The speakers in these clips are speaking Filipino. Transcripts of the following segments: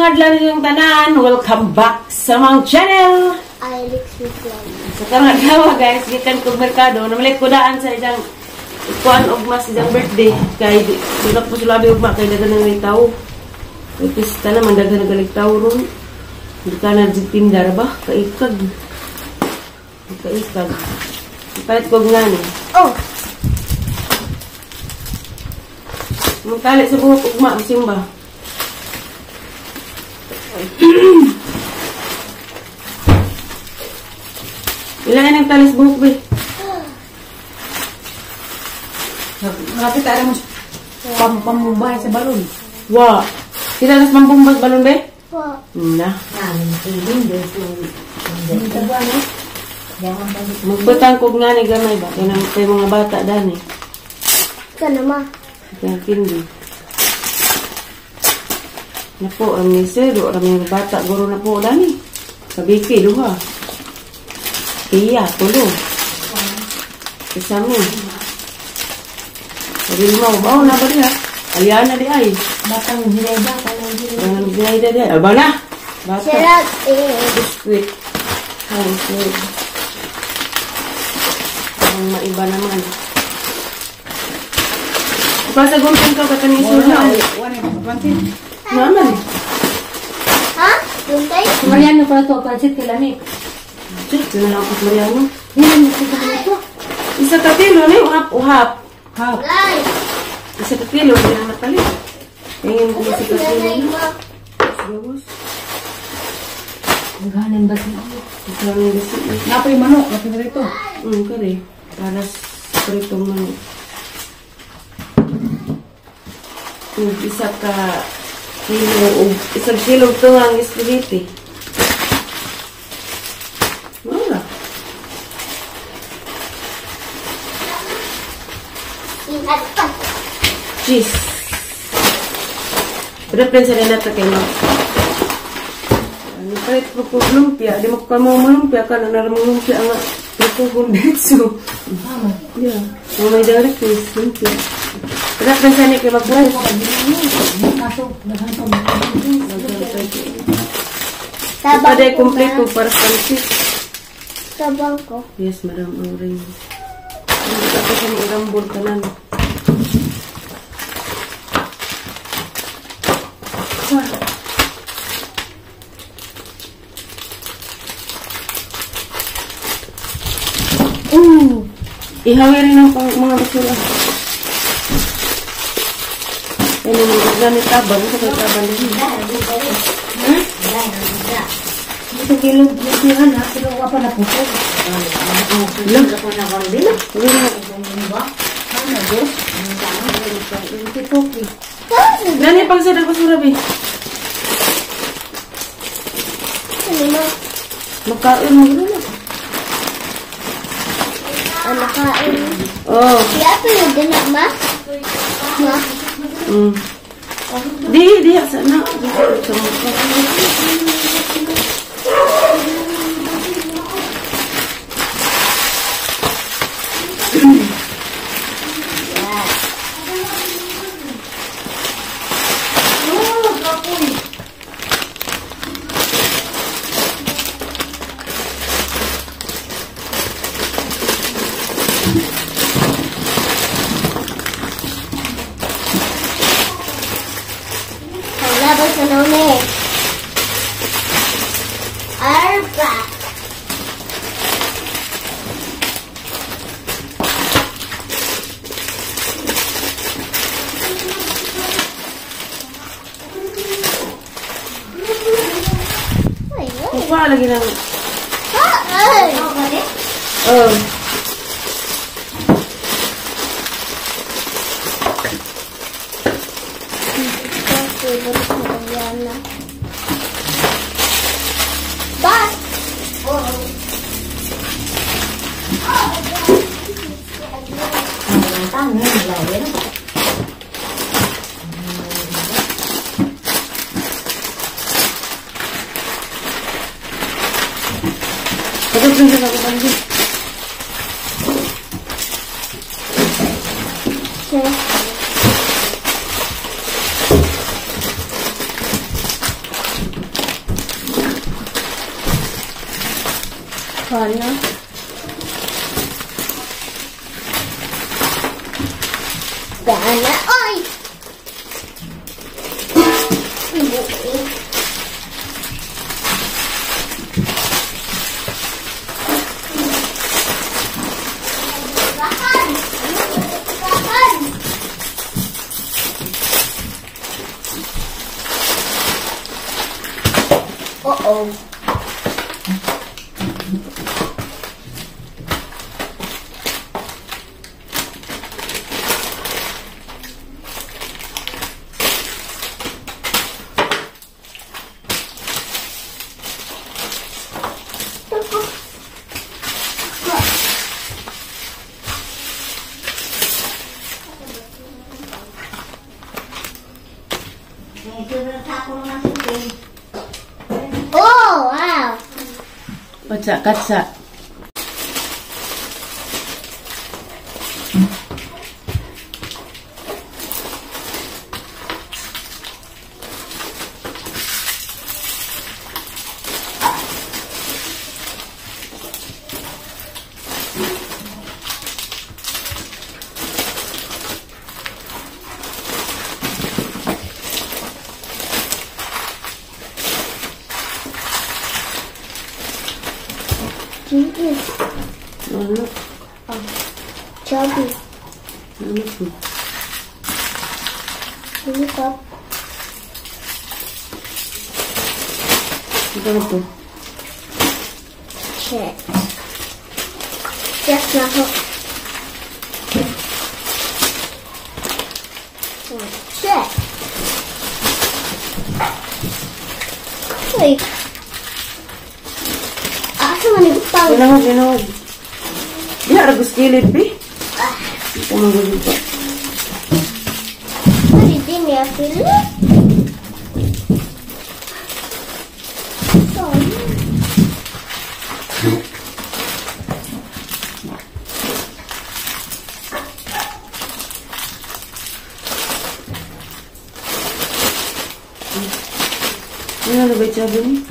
Adlan yung tanan, welcome back sa mga channel. Ay, Lexie vlog. Sa karang adlaw guys, gikan kog merkado, namalit ko daan sa isang ikuan og mas isang birthday kay dili po sila ugma kay daghan ng litaw. Kay pista naman daghan ng litaw ron. Di ka na tindar ba kaikag. Kaikag. Ipalit ko ngani. Oh. Magkali sa buhok ugma simba. Ilan ang talis buhok, be? Kapit ada mo pambumbay sa balon. Wah. Kita harus membumbas balon, be? Wah. Nah. Jangan balik. Magbutang kog nga ni gamay ba? Kaya nang tayo mga bata dani. Ika na, ma. Kaya kindi. Na po, ang nisero, ang mga bata, guro na po dani. Kabiki, duha. Iya, tulo. Isami. Sabi mo, bawa na ba niya? Aliyan na di ay. Batang hireda, kanang Jangan hireda di ay. Aba na! Bata. Sirat Biskuit. Ay, sweet. Ang maiba naman. Pasaguntan ka kataning sula. Naman. Ha? Tuntay? Maryano pala to, pansit kilamik. Ito na lang ako sa Maryano. Hindi mo ito. Isa ka kilo na yung uhap. Hap. Lay. Isa ka kilo, hindi na napalit. Ngayon ko isa ka kilo Lay, na. ma. Bagus. Naghanan ba siya? Isa lang yung basi. Napoy manok, kapit rito. Kare. Para sa pritong manok. Isa ka kilo, isang kilo ito ang espaghetti. Wala. Ingat pa. Cheese. Pero pensa na natin kayo. Ano kahit po lumpia, di mo ka mo lumpia ka na naramang lumpia nga. Ito kong betso. Yeah. May direct is lumpia. Pero pensa niya kayo magbuhay. Kaso, naghantong. Tabang Kada ko, kompleto ma. para sa pansit. Tabang ko. Yes, madam, orange. Hindi ka pa sa irambol ka na. Ihawi rin ang mga basura. Ano mga ganit tabang. Ito kayo tabang din. Ito kilo, yan ha, pero wapa na po. Lang. Ako na ko din. Ano, Diyos? Ito, Gani pang sa basura, be. Ano, ma? Makain mo gano'n. Ano kain? Oh. Siya pa yung dinak, ma? Ma? Di, sana. Sa mukha. Labas sa nome. Arpa. Kuha lagi ng... Ay! Oh. Bas! na ako bandi. Kana. Kana. Ay! Uh-oh. Oh, wow. Katsa. Ano? Chubby. Ano po? Look up. Ito po. Check. Check na ho. Check. Wait. Asa man ibutang? Ginawag. Di harus kilid, Bi. Ito magagod pa. Pwede din niya sila. Ano ba ito ni?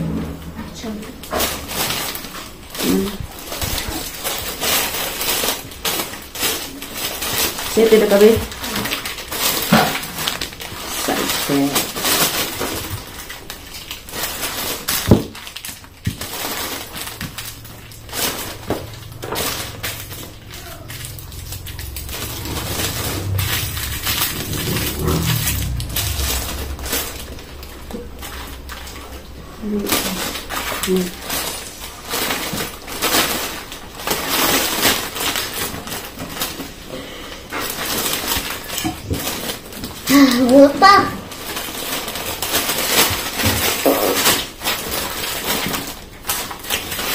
Sete na kami. Sete. Lupa.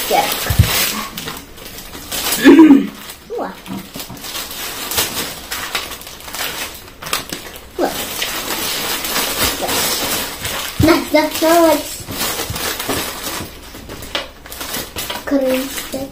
Check. Wah. Look. That's so much. Cream stick.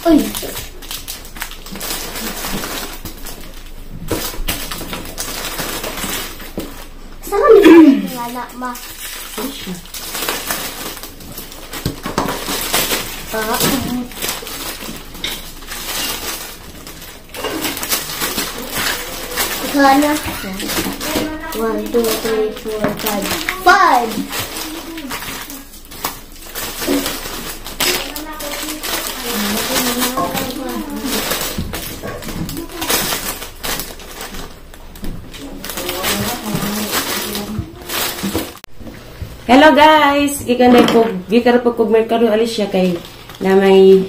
Uy. Saan kami yung anak ma? Kana. 1, 2, 3, 4, 5. 5! Hello guys, gikan po kog merkado Alicia kay na may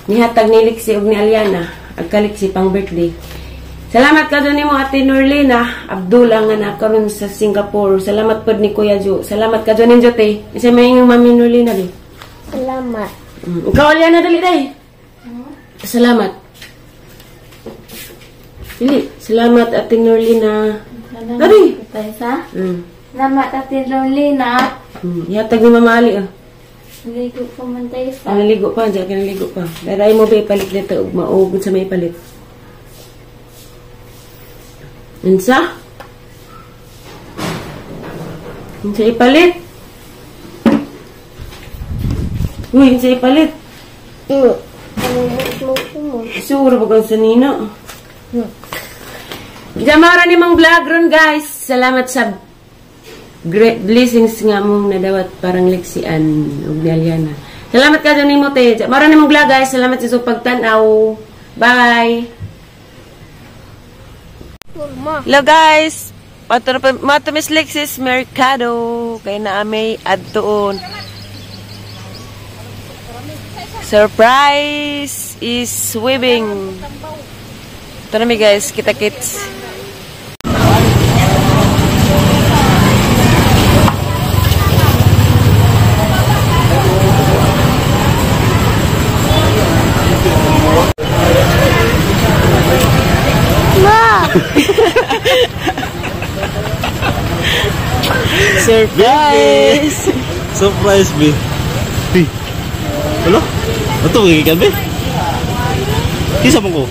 nihatag ni Lexie ug ni Aliana ag kaliksi pang birthday. Salamat kadto nimo Ate Norlina Abdullah nga nakaron sa Singapore. Salamat pod ni Kuya Jo. Salamat kadto ninyo te. Isa may yung Mami Norlina di. Salamat. Ikaw Aliana dali day. Salamat. Dili, salamat Ate Norlina. Dali. Sa? Salamat Ate Norlina. Ihatag ni Mama Ali ah. Naligo pa man tayo sa. Naligo pa, diyan ka naligo pa. Daray mo ba ipalit dito ug maugod sa may palit. Insa? Insa ipalit? Uy, insa ipalit? Suro ba kang sanino? Jamara ni mong vlog ron guys. Salamat sa great blessings nga mong nadawat parang Lexian ug Aliana. Salamat ka dyan ni mo te. Jamara ni mong vlog guys. Salamat sa pagtanaw. Bye! Hello guys! Mato Miss Lexie's Mercado. Kaya na may adtoon. Surprise is weaving. Ito na mi guys, kita kits. Surprise! Surprise, be. Hello? Ito, magigikan, be? Kisa mo ko?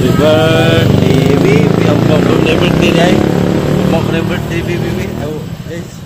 Happy birthday, baby. Ang birthday, day. Ang birthday, baby. Oh, yes.